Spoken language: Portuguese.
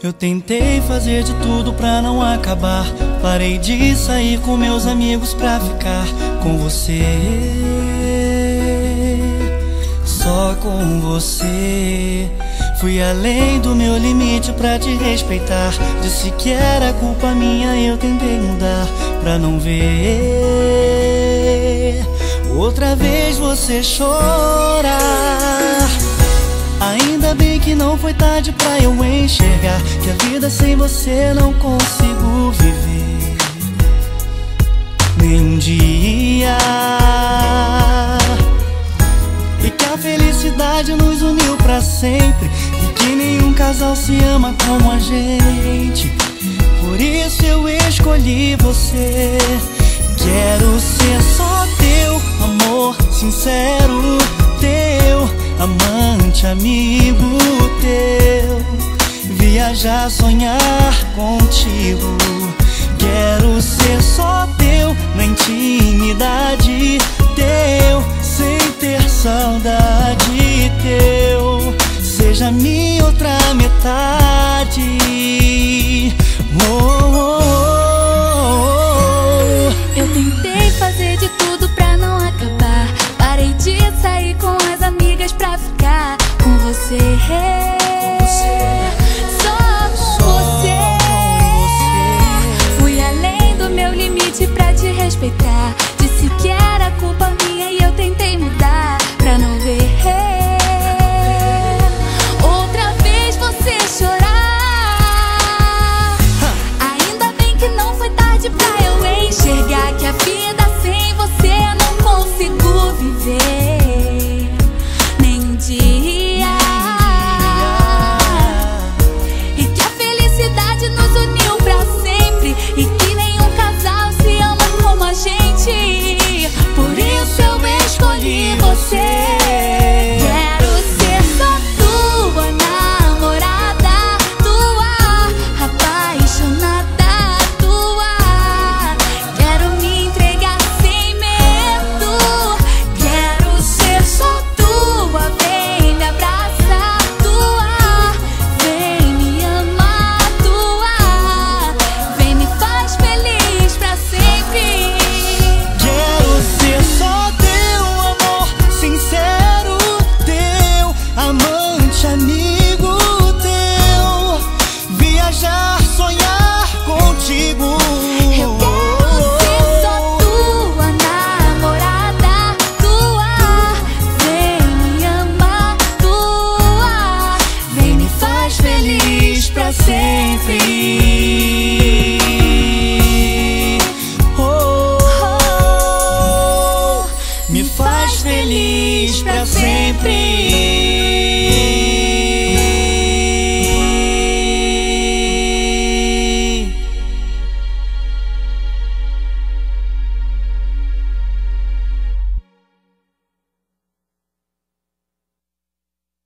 Eu tentei fazer de tudo pra não acabar. Parei de sair com meus amigos pra ficar com você, só com você. Fui além do meu limite pra te respeitar. Disse que era culpa minha, eu tentei mudar pra não ver outra vez você chorar. Ainda bem que não foi tarde pra eu enxergar que a vida sem você não consigo viver nem um dia, e que a felicidade nos uniu pra sempre, e que nenhum casal se ama como a gente. Por isso eu escolhi você. Quero ser só teu amor sincero, teu amante, amigo teu, viajar, sonhar contigo. Quero ser só teu na intimidade, teu sem ter saudade, teu seja minha outra metade. Eu tentei fazer de tudo pra não acabar. Parei de sair com as amigas pra ficar com você, só com você. Fui além do meu limite pra te respeitar. Disse que era culpa minha e eu tentei mudar pra não ver outra vez você chorar. Ainda bem que não foi tarde pra eu enxergar que a vida sem você não consigo viver nem um dia, e que a felicidade nos uniu pra sempre, e que nenhum casal se ama como a gente. Por isso eu escolhi você. Quero ser só tua namorada, tua apaixonada, tua. Quero me entregar sem medo. Quero ser só tua. Vem me abraçar, tua. Vem me amar, tua. Vem me faz feliz pra sempre. Quero ser só teu amor sincero, teu amante, amigo teu, viajar, sonhar contigo. Eu quero ser só tua namorada, tua. Vem me amar, tua. Vem me faz feliz pra sempre. Me faz feliz pra sempre.